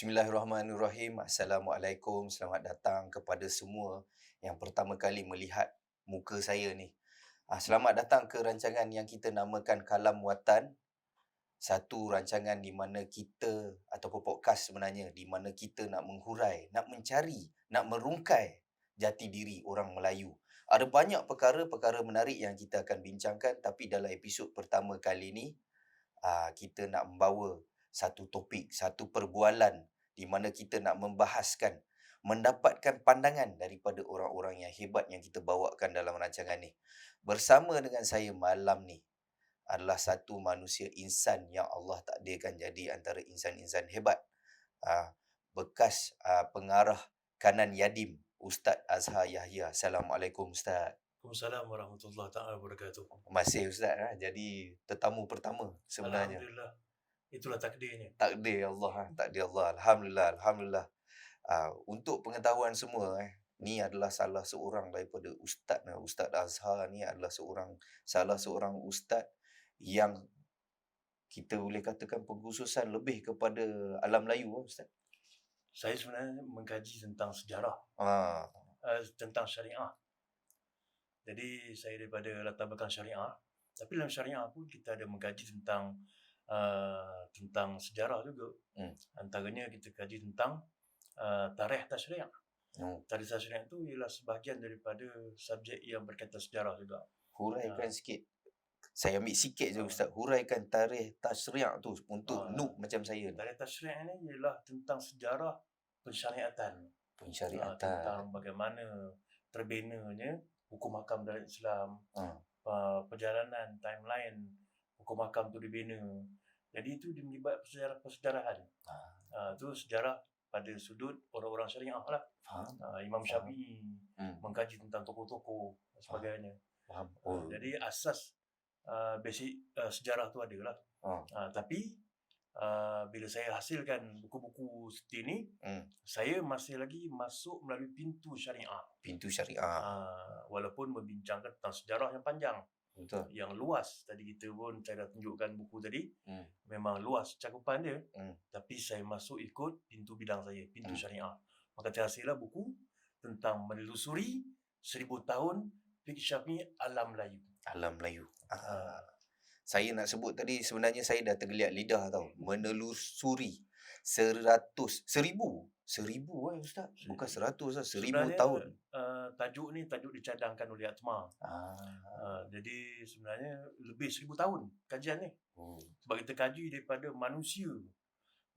Bismillahirrahmanirrahim. Assalamualaikum. Selamat datang kepada semua yang pertama kali melihat muka saya ni. Selamat datang ke rancangan yang kita namakan Kalam Watan. Satu rancangan di mana kita, ataupun podcast sebenarnya, di mana kita nak menghurai, nak mencari, nak merungkai jati diri orang Melayu. Ada banyak perkara-perkara menarik yang kita akan bincangkan, tapi dalam episod pertama kali ni, kita nak membawa satu topik, satu perbualan di mana kita nak membahaskan, mendapatkan pandangan daripada orang-orang yang hebat yang kita bawakan dalam rancangan ni. Bersama dengan saya malam ni adalah satu manusia insan yang Allah takdirkan jadi antara insan-insan hebat. Bekas pengarah kanan Yadim, Ustaz Azhar Yahya. Assalamualaikum Ustaz. Waalaikumsalam warahmatullahi taala wabarakatuh. Masih Ustaz, jadi tetamu pertama sebenarnya. Alhamdulillah. Itulah takdirnya. Takdir Allah, takdir Allah. Alhamdulillah, alhamdulillah. Untuk pengetahuan semua, ni adalah salah seorang daripada Ustaz Azhar ni adalah salah seorang ustaz yang kita boleh katakan pengkhususan lebih kepada alam Melayu, Ustaz. Saya sebenarnya mengkaji tentang sejarah, tentang syariah. Jadi saya daripada latar belakang syariah, tapi dalam syariah pun kita ada mengkaji tentang sejarah juga. Antaranya kita kaji tentang tarikh tasyri'. Tarikh tasyri' itu ialah sebahagian daripada subjek yang berkaitan sejarah juga. Huraikan sikit. Saya ambil sikit je Ustaz. Huraikan tarikh tasyri' tu untuk noob macam saya. Tarikh tasyri' ni ialah tentang sejarah pensyariatan. Tentang bagaimana terbinanya hukum hakam dalam Islam, perjalanan timeline hukum hakam tu dibina. Jadi itu melibat persejarahan. Itu sejarah pada sudut orang-orang syariah lah. Imam Syafi'i mengkaji tentang tokoh-tokoh dan sebagainya. Jadi asas basic sejarah tu adalah. Tapi bila saya hasilkan buku-buku seperti ini, saya masih lagi masuk melalui pintu syariah. Walaupun membincangkan tentang sejarah yang panjang. Betul. Yang luas. Tadi kita pun, saya dah tunjukkan buku tadi. Memang luas cakupan dia. Tapi saya masuk ikut pintu bidang saya, pintu syariah. Maka terhasillah buku tentang menelusuri 1000 tahun fiqh Syafi'i alam Melayu. Saya nak sebut tadi, sebenarnya saya dah tergeliat lidah tau. Menelusuri 1000 Ustaz. Bukan 100 lah, 1000 tahun. Tajuk ni tajuk dicadangkan oleh Atma. Jadi sebenarnya lebih 1000 tahun kajian ni. Sebab kita kaji daripada manusia.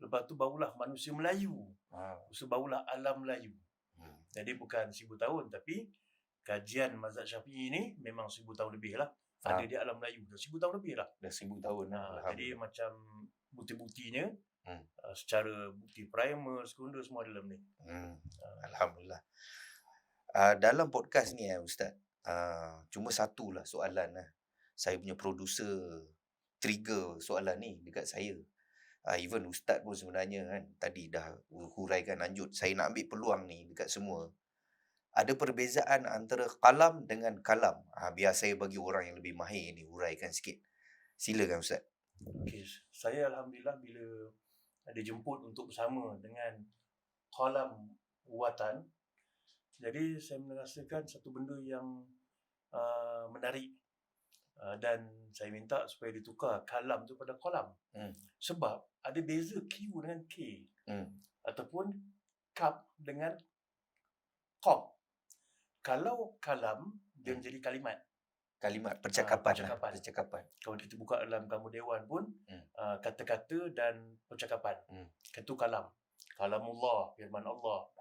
Lepas tu barulah manusia Melayu. Barulah alam Melayu. Jadi bukan 1000 tahun, tapi kajian mazhab Syafi'i ni memang 1000 tahun lebih lah. Ada di alam Melayu. Dah 1000 tahun lebih lah. Dah 1000 tahun lah. Jadi macam bukti-buktinya, secara bukti primer, sekunder, semua dalam ni. Alhamdulillah. Dalam podcast ni Ustaz, cuma satulah soalan lah. Saya punya producer trigger soalan ni dekat saya. Even Ustaz pun sebenarnya kan tadi dah huraikan lanjut. Saya nak ambil peluang ni dekat semua. Ada perbezaan antara qalam dengan kalam. Biar saya bagi orang yang lebih mahir ni huraikan sikit. Silakan Ustaz. Okay. Saya Alhamdulillah bila dijemput untuk bersama dengan Kalam Watan, jadi saya merasakan satu benda yang menarik. Dan saya minta supaya ditukar kalam tu pada kolam. Sebab ada beza Q dengan K. Ataupun kap dengan kop. Kalau kalam, dia menjadi kalimat. Percakapan. Kalau kita buka dalam kamu dewan pun, kata-kata dan percakapan. Itu kalam. Kalamullah, firman Allah.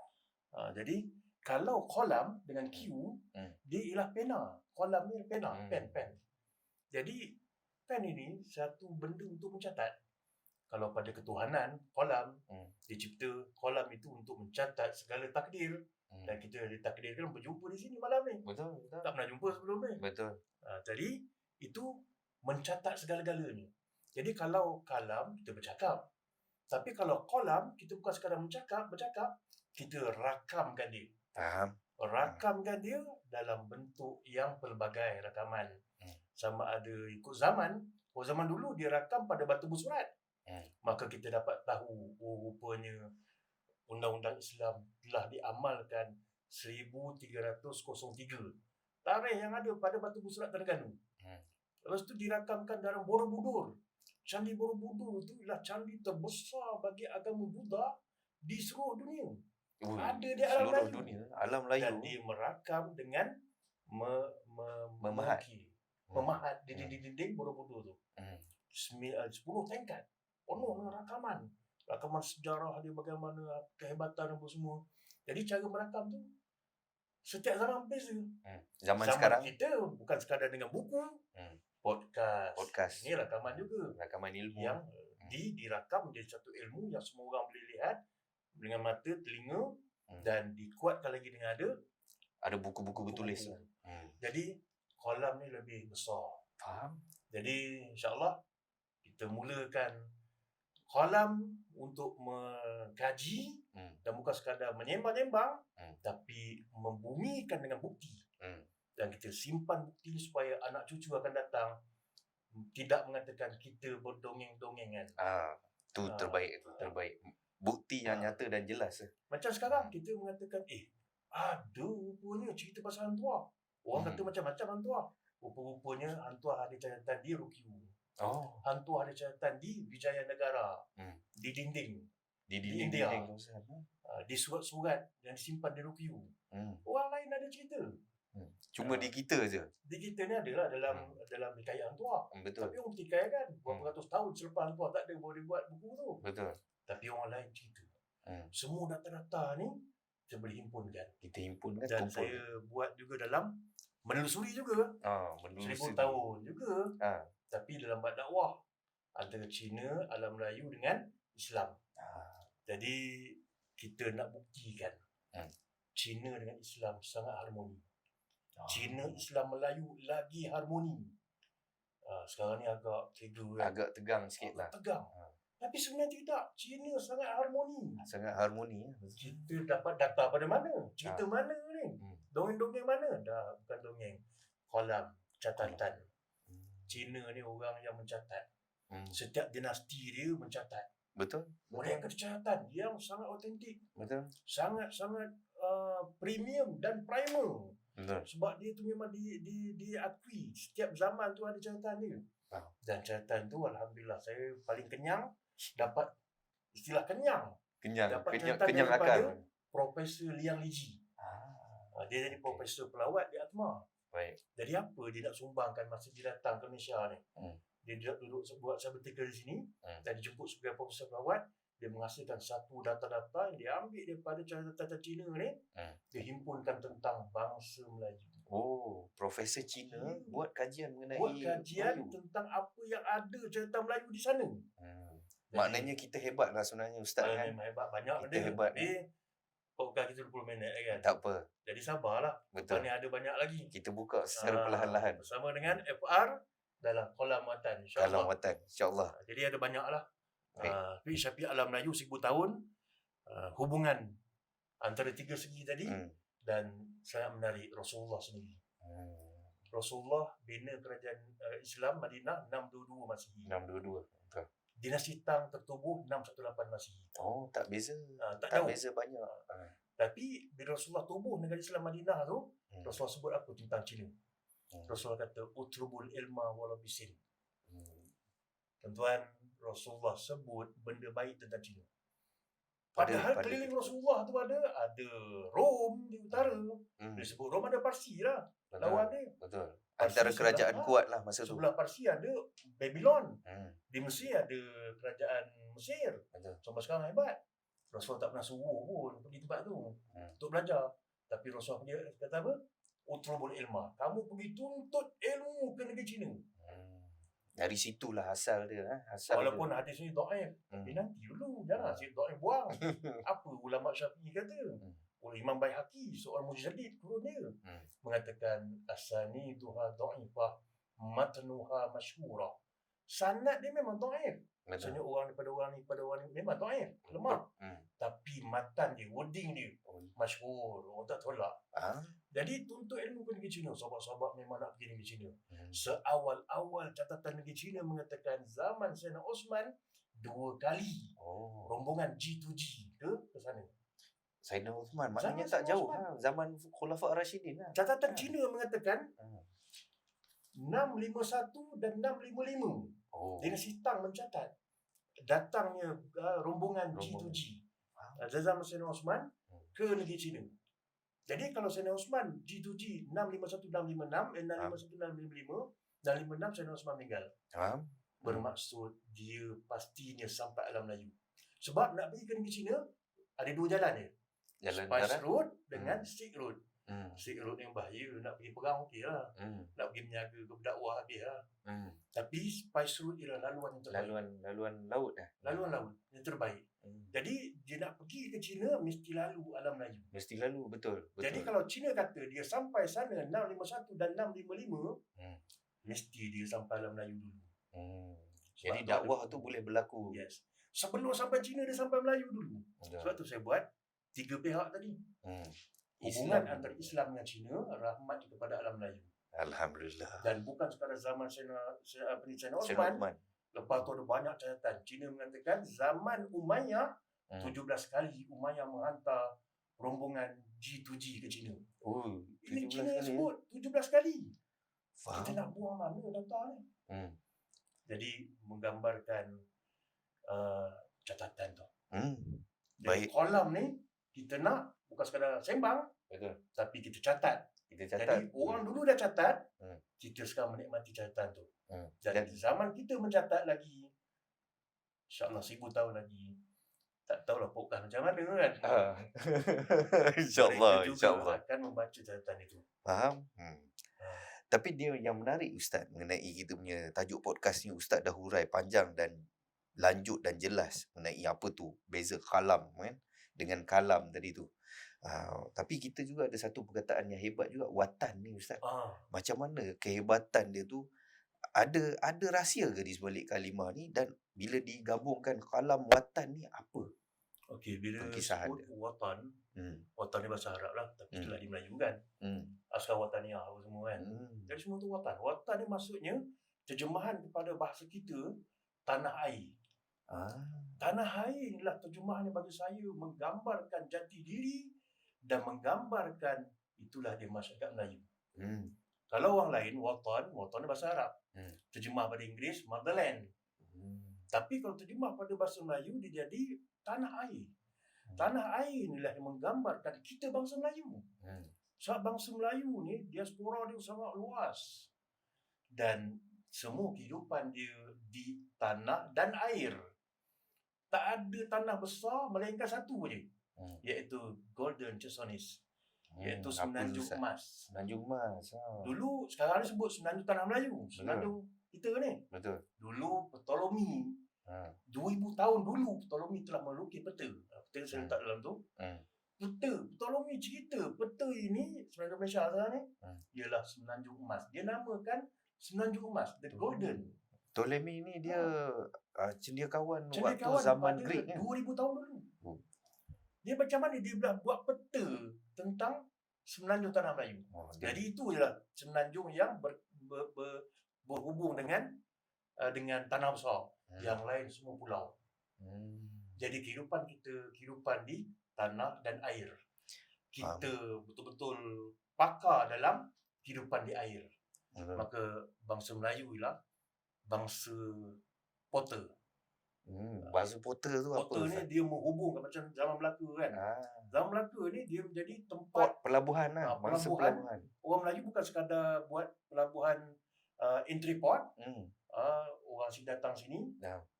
Jadi, kalau kolam dengan Q, dia ialah pena. Kolam ni pena, pen. Jadi, pen ini satu benda untuk mencatat. Kalau pada ketuhanan, kolam, dicipta kolam itu untuk mencatat segala takdir. Dan kita ditakdirkan berjumpa di sini malam ni. Betul. Tak pernah jumpa sebelum ni. Betul. Jadi, itu mencatat segala-galanya. Jadi, kalau kalam, kita bercakap. Tapi kalau kolam, kita bukan sekadar bercakap, kita rakamkan dia. Faham. Rakamkan dia dalam bentuk yang pelbagai rakaman. Sama ada ikut zaman. Zaman dulu dia rakam pada batu bersurat. Maka kita dapat tahu, rupanya Undang-Undang Islam telah diamalkan 1303. Tarikh yang ada pada Batu Busrak Terengganu. Lepas tu dirakamkan dalam Borobudur. Candi Borobudur itu ialah candi terbesar bagi agama Buddha di seluruh dunia. Ada di alam seluruh Melayu. dunia, alam Melayu. Dan dia merakam dengan Memahat. memahat di dinding Borobudur tu. 10 tingkat. Penuh dengan rakaman. Rakaman sejarah dia bagaimana, kehebatan apa semua. Jadi cara merakam tu setiap zaman beza. Zaman sekarang kita bukan sekadar dengan buku, podcast. Ini rakaman juga. Rakaman ilmu Yang dirakam menjadi satu ilmu yang semua orang boleh lihat dengan mata, telinga dan dikuatkan lagi dengan ada buku-buku bertulis. Jadi kolam ni lebih besar. Faham? Jadi insya-Allah kita mulakan kolam untuk mengkaji dan bukan sekadar menyembang-nyembang tapi membumikan dengan bukti. Dan kita simpan bukti supaya anak cucu akan datang tidak mengatakan kita berdongeng-dongengan. Tu terbaik. Bukti yang nyata dan jelas. Macam sekarang kita mengatakan ada rupanya cerita pasal hantuah. Orang kata macam-macam hantuah. Rupa-rupanya hantuah ada catatan di Rukiu. Hantuah ada catatan di Wijayanegara. Di dinding. Di India. Di surat-surat yang disimpan di Rukiu. Orang lain ada cerita. Cuma di kita je. Di kita ni adalah dalam hikayat hantuah. Betul. Tapi orang pertikaian kan berapa ratus tahun selepas hantuah tak ada boleh buat buku tu. Betul. Tapi orang lain cerita. Semua data-data ni kita boleh himpunkan. Kita himpunkan. Dan saya buat juga dalam menelusuri juga. 1000 tahun juga. Tapi dalam bab dakwah antara Cina, alam Melayu dengan Islam. Jadi kita nak buktikan Cina dengan Islam sangat harmoni. Cina, Islam, Melayu lagi harmoni. Sekarang ni agak agak tegang sikit lah. Tegang. Tapi sebenarnya tidak. Cina sangat harmoni. Sangat harmoni. Kita dapat data pada mana? Cerita mana ni? Dongeng-dongeng mana? Dah bukan dongeng. Kolam catatan. Cina ni orang yang mencatat. Setiap dinasti dia mencatat. Betul. Mereka ada catatan yang sangat autentik. Betul. Sangat-sangat premium dan primer. Betul. Sebab dia tu memang diakui. Setiap zaman tu ada catatan dia. Dan catatan tu alhamdulillah saya paling kenyang dapat istilah kenyang. Dapat Kenyang akal. Profesor Liang Liji. Dia jadi profesor pelawat di Atma. Baik. Jadi apa dia nak sumbangkan masa dia datang ke Malaysia ni? Dia duduk buat sabbatical di sini dan dijemput sebagai profesor pelawat. Dia menghasilkan satu data-data yang dia ambil daripada catatan Cina ni. Dia himpunkan tentang bangsa Melayu. Profesor Cina buat kajian mengenai Melayu. Tentang apa yang ada catatan Melayu di sana. Maknanya kita hebat lah sebenarnya Ustaz kan. Memang hebat. Banyak kita hebat. Podcast kita 20 minit kan. Tak apa. Jadi sabarlah. Betul. Ni ada banyak lagi. Kita buka secara perlahan-lahan. Bersama dengan FR dalam Kolam Watan. Kolam Watan. InsyaAllah. Jadi ada banyak lah. Tapi Syafiq Alam Melayu 1000 tahun. Hubungan antara tiga segi tadi. Dan sangat menarik Rasulullah sendiri. Rasulullah bina kerajaan Islam Madinah 622 Masihi. 622. Betul. Dinasti Tang tertubuh 618 Masihi. Tak beza. Tak beza banyak. Tapi bila Rasulullah tubuh negara Islam Madinah tu, Rasulullah sebut apa tentang Cina? Rasulullah kata utrubul ilma wala bisin. Tuan-tuan, Rasulullah sebut benda baik tentang Cina. Padahal keliling Rasulullah tu ada Rom di utara. Dia sebut Rom ada Parsi lah. Lawan dia. Betul. Antara kerajaan kuat lah masa tu. Sebelah Parsi ada Babylon. Di Mesir ada kerajaan Mesir. Sampai sekarang hebat. Rasulullah tak pernah suruh pun pergi tempat tu untuk belajar. Tapi Rasulullah kata apa? Utrubul ilma. Kamu pergi tuntut ilmu ke negeri Cina. Dari situlah asal dia. Walaupun hadis ni dhaif. Tapi nanti dulu. Jangan asyik dhaif buang. Apa ulama Syafi'i kata? Imam Baihaqi, seorang mujtahid turun dia. Mengatakan asani tuha dha'ifah matnuha masyhura. Sanad dia memang dhaif. Maksudnya orang ni memang dhaif, lemah. Tapi matan dia, wording dia masyhur, orang tak tolak. Jadi tuntut ilmu ke negeri Cina. Sahabat-sahabat memang nak pergi negeri Cina. Seawal-awal catatan negeri Cina mengatakan zaman Sayyidina Osman 2 kali rombongan G2G ke sana. Sayyidina Uthman. Maknanya Zaman tak Sayyidina jauh. Uthman. Zaman Khulafa' Ar-Rasyidin lah. Catatan Cina mengatakan Hmm. 651 dan 655. Oh. Dinasti Tang mencatat datangnya rombongan G2G zaman Sayyidina Osman ke negeri China. Jadi kalau Sayyidina Osman G2G 651 656, 651 655, 656 Sayyidina Osman meninggal. Bermaksud dia pastinya sampai alam Melayu. Sebab nak pergi ke negeri China ada dua jalan dia. Jalan Spice darat Road dengan Silk Road. Silk Road yang bahaya, nak pergi perang okey lah. Nak pergi berniaga ke berdakwah okey lah. Tapi Spice Road ialah laluan yang terbaik. Laluan laut dah. Laluan laut yang terbaik. Jadi dia nak pergi ke China mesti lalu alam Melayu. Mesti lalu, betul. Jadi kalau China kata dia sampai sana 651 dan 655, mesti dia sampai alam Melayu dulu. Jadi dakwah tu boleh berlaku. Yes. Sebelum sampai China dia sampai Melayu dulu. Sebab tu saya buat tiga pihak tadi. Hubungan antara Islam dengan China, rahmat kepada alam Melayu. Alhamdulillah. Dan bukan sekadar zaman Sayyidina Osman. Lepas tu ada banyak catatan. China mengatakan zaman Umayyah 17 kali Umayyah menghantar rombongan G2G ke China. Ini China sebut 17 kali. Faham? Kita nak buang mana data ni? Jadi menggambarkan catatan tu. Baik. Kolam ni kita nak bukan sekadar sembang, betul, tapi kita catat. Jadi orang dulu dah catat, kita sekarang menikmati catatan tu. Dan zaman kita mencatat lagi, insya-Allah 1000 tahun lagi, tak tahulah podcast macam mana kan. InsyaAllah akan membaca catatan itu. Faham? Tapi dia yang menarik Ustaz mengenai kita punya tajuk podcast ni, Ustaz dah hurai panjang dan lanjut dan jelas mengenai apa tu beza kalam kan dengan kalam tadi tu. Tapi kita juga ada satu perkataan yang hebat juga, watan ni Ustaz. Macam mana kehebatan dia tu, ada rahsia ke di sebalik kalimah ni, dan bila digabungkan kalam watan ni apa? Okey, bila sebut watan, watan ni bahasa Arab lah, tapi istilah di Melayu kan. Askar wataniah apa semua kan. Jadi semua tu watan. Watan ni maksudnya terjemahan kepada bahasa kita tanah air. Tanah air inilah terjemahannya bagi saya menggambarkan jati diri dan menggambarkan itulah dia masyarakat Melayu. Kalau orang lain, watan ni bahasa Arab. Terjemah pada Inggeris, motherland. Tapi kalau terjemah pada bahasa Melayu, dia jadi tanah air. Tanah air inilah yang menggambarkan kita bangsa Melayu. Sebab bangsa Melayu ni, diaspora dia sangat luas. Dan semua kehidupan dia di tanah dan air. Tak ada tanah besar melainkan satu je, iaitu Golden Chersonese, iaitu Semenanjung Emas. Semenanjung Emas. Dulu, sekarang ni sebut Semenanjung Tanah Melayu, Semenanjung kita ni. Betul. Dulu Ptolemy, 2000 tahun dulu Ptolemy telah melukis peta. Peta saya letak dalam tu. Peta, Ptolemy cerita peta ini Semenanjung Malaysia sekarang ni ialah Semenanjung Emas. Dia namakan Semenanjung Emas, The Golden. Ptolemy ni dia cendekiawan waktu zaman Greek kan? 2000 tahun dulu. Dia macam mana dia buat peta tentang Semenanjung Tanah Melayu. Jadi itu ialah semenanjung yang berhubung dengan tanah besar. Yang lain semua pulau. Jadi kehidupan kita, kehidupan di tanah dan air. Kita betul-betul pakar dalam kehidupan di air. Maka bangsa Melayu ialah bangsa potter. Bangsa potter tu apa? Potter ni dia menghubungkan macam zaman Melaka kan. Zaman Melaka ni dia menjadi tempat pelabuhan lah. Pelabuhan. Orang Melayu bukan sekadar buat pelabuhan entry port. Orang sini datang sini,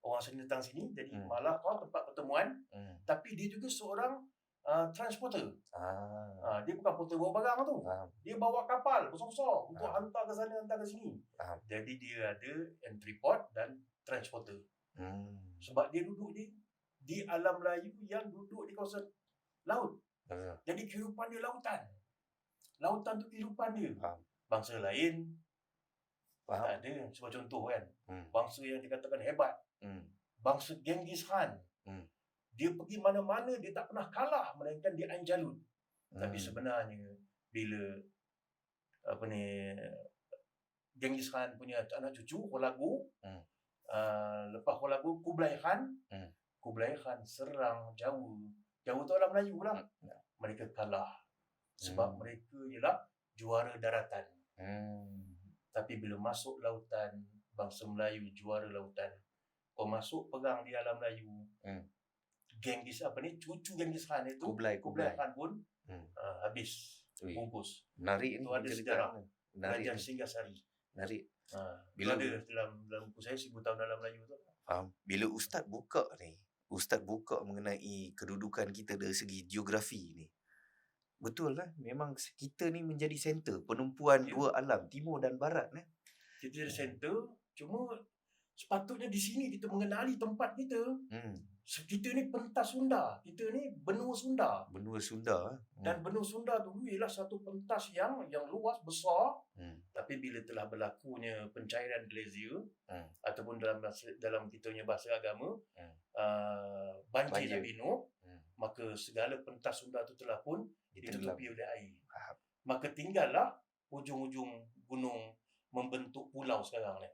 orang sini datang sini. Jadi malah tempat pertemuan. Tapi dia juga seorang transporter. Dia bukan porter bawa barang tu. Dia bawa kapal besar-besar untuk hantar ke sana, hantar ke sini. Jadi dia ada entry port dan transporter. Sebab dia duduk di alam Melayu yang duduk di kawasan laut. Jadi kehidupan dia lautan. Lautan tu kehidupan dia. Bangsa lain tak ada. Sebagai contoh kan, bangsa yang dikatakan hebat, bangsa Genghis Khan, dia pergi mana-mana dia tak pernah kalah melainkan di Ain Jalut. Tapi sebenarnya bila Genghis Khan punya anak cucu Hulagu, lepas Hulagu Kublai Khan, Kublai Khan serang Jawa Jawa tu orang Melayu lah. Hmm. Mereka kalah. Sebab mereka ialah juara daratan. Tapi bila masuk lautan, bangsa Melayu juara lautan. Kau masuk perang di alam Melayu, Genghis cucu Genghis Khan itu, Kublai Khan pun habis, bungkus. Menarik ni. Itu ada sejarah Kerajaan Singgasari. Menarik. Bila ada dalam buku saya 1000 tahun dalam Melayu tu. Bila Ustaz buka mengenai kedudukan kita dari segi geografi ni, betul lah, memang kita ni menjadi center penumpuan dua alam, timur dan barat. Kita jadi center, cuma sepatutnya di sini kita mengenali tempat kita. Kita ni pentas Sunda, kita ni benua Sunda. Dan benua Sunda tu ialah satu pentas yang luas, besar. Tapi bila telah berlakunya pencairan glazier, ataupun dalam kita punya bahasa agama, banjir Labino, maka segala pentas Sunda tu telah pun ditutupi oleh air. Maka tinggallah ujung-ujung gunung membentuk pulau sekarang ni.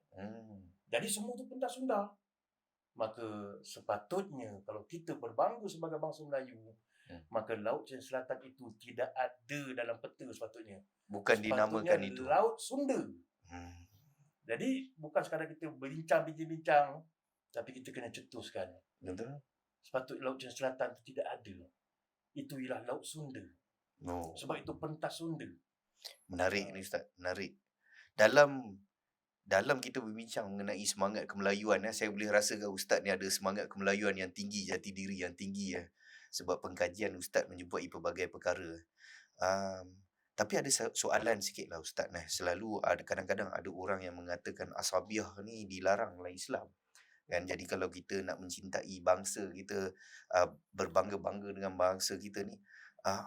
Jadi semua tu pentas Sunda. Maka sepatutnya kalau kita berbangga sebagai bangsa Melayu, maka Laut Cina Selatan itu tidak ada dalam peta sepatutnya. Bukan dinamakan itu. Laut Sunda. Jadi bukan sekadar kita bincang-bincang, tapi kita kena cetuskan. Betul. Sepatutnya Laut Cina Selatan itu tidak ada. Itu ialah Laut Sunda. Sebab itu pentas Sunda. Menarik ni Ustaz, menarik. Dalam kita berbincang mengenai semangat kemelayuan, saya boleh rasakan Ustaz ni ada semangat kemelayuan yang tinggi, jati diri yang tinggi. Sebab pengkajian Ustaz menjumpai pelbagai perkara. Tapi ada soalan sikit lah Ustaz. Selalu kadang-kadang ada orang yang mengatakan asabiah ni dilarang oleh Islam. Kan? Jadi kalau kita nak mencintai bangsa kita, berbangga-bangga dengan bangsa kita ni,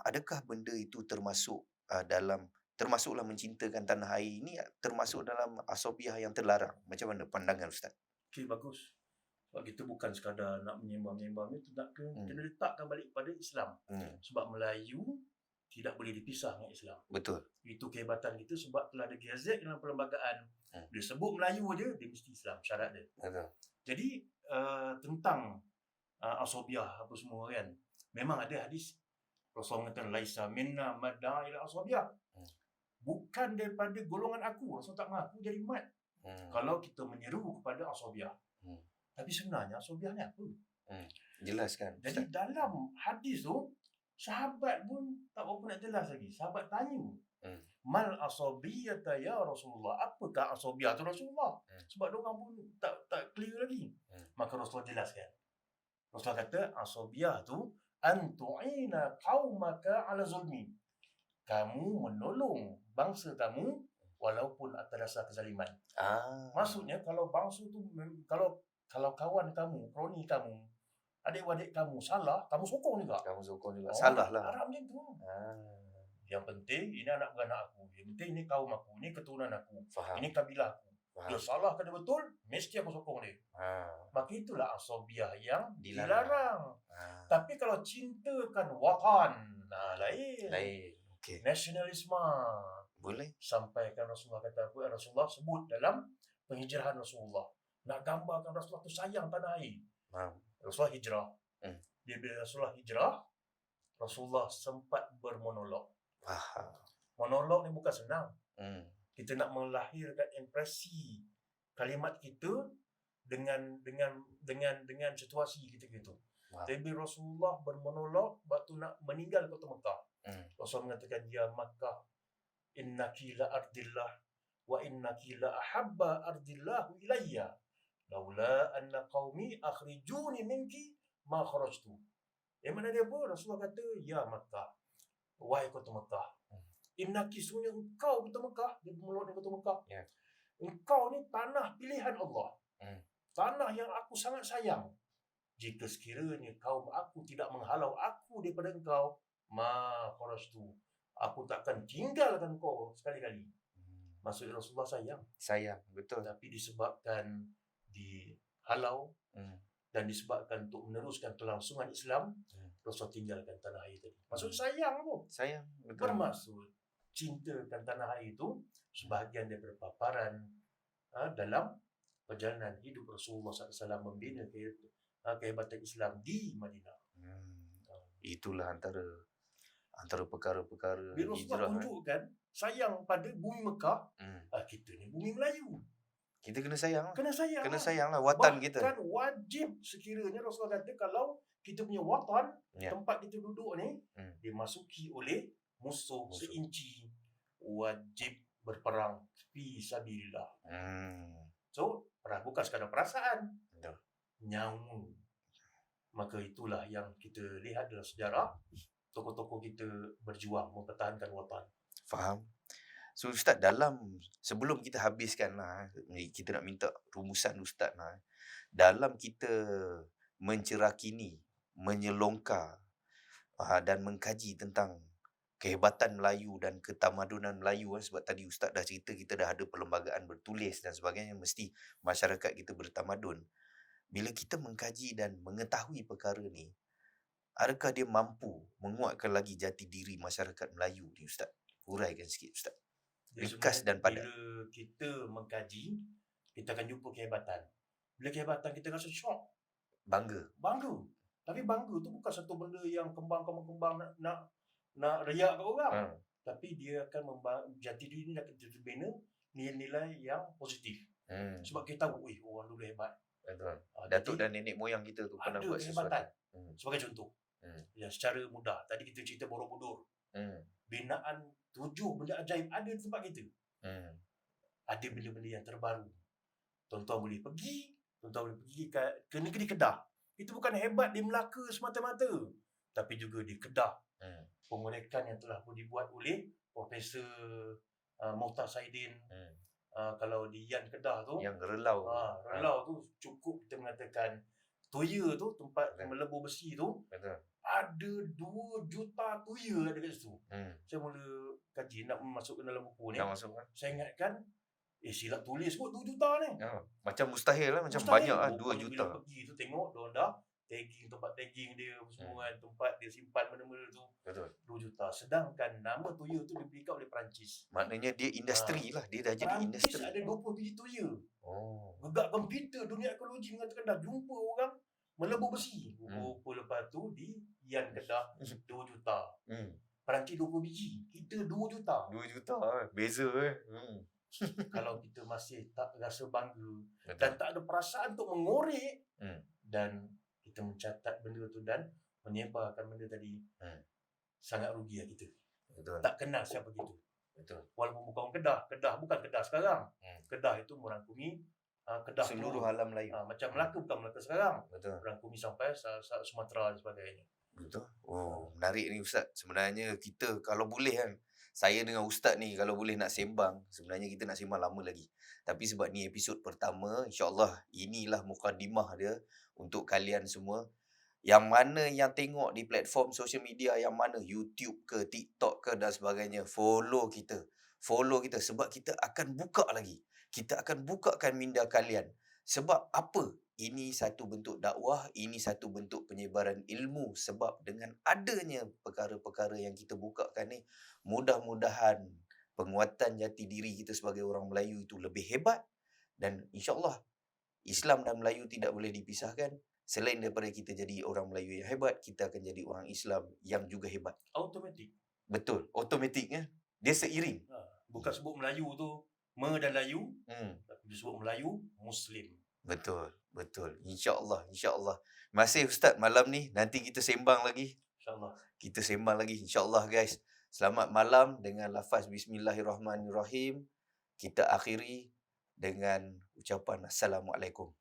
adakah benda itu termasuklah mencintakan tanah air ini, termasuk dalam asabiah yang terlarang? Macam mana pandangan Ustaz? Okey, bagus. Sebab kita bukan sekadar nak menyembah-menyembah, itu nak kena letakkan balik kepada Islam. Sebab Melayu tidak boleh dipisah dengan Islam. Betul. Itu kehebatan kita sebab telah ada gazet dalam perlembagaan. Dia sebut Melayu aja, dia mesti Islam, syarat dia. Betul. Jadi tentang asabiah apa semua kan, memang ada hadis Rasulullah mengatakan laisa minna mad'a ila asabiah. Bukan daripada golongan aku. Rasul tak mengaku jadi mat. Kalau kita menyeru kepada asabiah. Tapi sebenarnya asabiah ni apa? Jelaskan. Jadi dalam hadis tu, sahabat pun tak berapa nak jelas lagi. Sahabat tanya, mal asabiyata ya Rasulullah? Apakah asabiah tu Rasulullah? Sebab diorang pun tak clear lagi. Maka Rasulullah jelaskan. Rasulullah kata asabiah tu antu'ina qaumaka ala zulmi. Kamu menolong bangsa kamu walaupun atas dasar kezaliman. Maksudnya kalau bangsa tu, kalau kawan kamu, kroni kamu, adik-adik kamu salah, kamu sokong juga. Salah lah. Arab macam tu. Yang penting ini anak beranak aku. Yang penting ini kaum aku, ini keturunan aku. Ini kabilah aku. Dia salah ke dia betul, mesti aku sokong dia. Maka itulah asabiah yang dilarang. Tapi kalau cintakan watan, lain. Okay. Nasionalisme. Boleh. Sampaikan Rasulullah kata apa? Rasulullah sebut dalam penghijrahan Rasulullah. Nak gambarkan Rasulullah tu sayang tanah air. Rasulullah hijrah. Bila Rasulullah hijrah, Rasulullah sempat bermonolog. Monolog ni bukan senang. Kita nak melahirkan impresi kalimat kita dengan situasi kita gitu. Tapi Rasulullah bermonolog waktu nak meninggal kota Mekah. Rasulullah mengatakan, ya Makkah, innaki la ardillah wa innaki la ahabba ardillahu ilayya laula anna qaumi akhrijuni minki ma kharajtu. Yang mana dia apa? Rasulullah kata, ya Makkah, wahai kota Mekah, innaki, sungguh engkau kota Mekah, dia bermonolog dengan kota Mekah. Engkau ni tanah pilihan Allah. Tanah yang aku sangat sayang. Jika sekiranya kaum aku tidak menghalau aku daripada engkau, ma kharajtu, aku takkan tinggalkan kau sekali-kali. Maksudnya Rasulullah sayang, betul. Tapi disebabkan dihalau dan disebabkan untuk meneruskan kelangsungan Islam, Rasulullah tinggalkan tanah air tadi. Maksud sayang tu. Sayang, betul. Bermaksud cintakan tanah air itu sebahagian daripada paparan dalam perjalanan hidup Rasulullah SAW membina kehebatan Islam di Madinah. Itulah antara perkara-perkara Bila Rasulullah hijrah. tunjukkan sayang pada bumi Mekah, Hmm. kita ni bumi Melayu. Kita kena sayang lah. Kena sayang Kena lah. sayang lah watan kita. Bahkan wajib sekiranya Rasulullah kata kalau kita punya watan, Ya. tempat kita duduk ni, dimasuki oleh musuh Musuh. seinci, wajib berperang fi sabilillah. So, bukan sekadar perasaan, Betul. nyawa. Maka itulah yang kita lihat dalam sejarah, tokoh-tokoh kita berjuang mempertahankan watan. Faham? So Ustaz, sebelum kita habiskan lah, kita nak minta rumusan Ustaz lah. Dalam kita mencerakini, menyelongkar dan mengkaji tentang kehebatan Melayu dan ketamadunan Melayu, sebab tadi Ustaz dah cerita kita dah ada perlembagaan bertulis dan sebagainya, mesti masyarakat kita bertamadun. Bila kita mengkaji dan mengetahui perkara ni, adakah dia mampu menguatkan lagi jati diri masyarakat Melayu ni Ustaz? Huraikan sikit Ustaz. Ringkas dan padat. Bila kita mengkaji, kita akan jumpa kehebatan. Bila kehebatan, kita rasa syok. Bangga. Tapi bangga tu bukan satu benda yang kembang nak riak kat orang. Tapi dia akan jati diri ni akan terbina nilai-nilai yang positif. Sebab kita tahu, orang dulu hebat. Betul. Datuk dan nenek moyang kita tu pernah buat sesuatu. Sebagai contoh, yang secara mudah, tadi kita cerita Borobudur. Binaan 7 benda ajaib ada di tempat kita. Ada benda-benda yang terbaru. Tuan-tuan boleh pergi ke negeri Kedah. Itu bukan hebat di Melaka semata-mata, tapi juga di Kedah. Pengorekan yang telah dibuat oleh Profesor Mohtar Saidin. Kalau di Yan Kedah tu, yang relau tu cukup kita mengatakan Toya tu, tempat melebur besi tu, ada 2 juta toya ada kat situ. Saya mula kaji nak masukkan dalam buku ni. Saya ingatkan silap tulis kot 2 juta ni. Macam mustahil lah, macam banyak lah 2 juta. Bila pergi tu tengok, diorang dah tagging, tempat tagging dia semua kan, tempat dia simpan benda-benda tu. Betul. 2 juta. Sedangkan nama toya tu diberikan oleh Perancis. Maknanya dia industri lah, dia dah jadi industri. Perancis ada 20 biji toya. Gegak gempita dunia ekologi mengatakan dah jumpa orang melebur besi. Rupa lepas tu di Yan Kedah 2 juta. Perancis 20 biji, kita 2 juta. 2 juta beza Kalau kita masih tak rasa bangga, dan tak ada perasaan untuk mengorek, dan kita mencatat benda tu dan menyebarkan benda tadi, sangat rugi lah kita. Betul. Tak kenal siapa kita. Betul. Walaupun bukan orang Kedah. Kedah bukan Kedah sekarang. Kedah itu merangkumi Kedah seluruh alam Melayu. Macam Melaka bukan Melaka sekarang. Betul. Merangkumi sampai Sumatera dan sebagainya. Betul. Menarik ni Ustaz. Sebenarnya kita kalau boleh kan, saya dengan Ustaz ni kalau boleh nak sembang, sebenarnya kita nak sembang lama lagi. Tapi sebab ni episod pertama, insya-Allah inilah mukadimah dia untuk kalian semua. Yang mana yang tengok di platform social media, yang mana YouTube ke, TikTok ke dan sebagainya, follow kita sebab kita akan buka lagi. Kita akan bukakan minda kalian. Sebab apa? Ini satu bentuk dakwah, ini satu bentuk penyebaran ilmu. Sebab dengan adanya perkara-perkara yang kita bukakan ni, mudah-mudahan penguatan jati diri kita sebagai orang Melayu itu lebih hebat. Dan insya-Allah Islam dan Melayu tidak boleh dipisahkan. Selain daripada kita jadi orang Melayu yang hebat, kita akan jadi orang Islam yang juga hebat. Automatik. Betul, automatiknya. Dia seiring. Bukan sebut Melayu tu dan Layu, tapi disebut Melayu Muslim. Betul. InsyaAllah. Terima kasih Ustaz malam ni. Nanti kita sembang lagi. InsyaAllah guys. Selamat malam dengan lafaz Bismillahirrahmanirrahim. Kita akhiri dengan ucapan Assalamualaikum.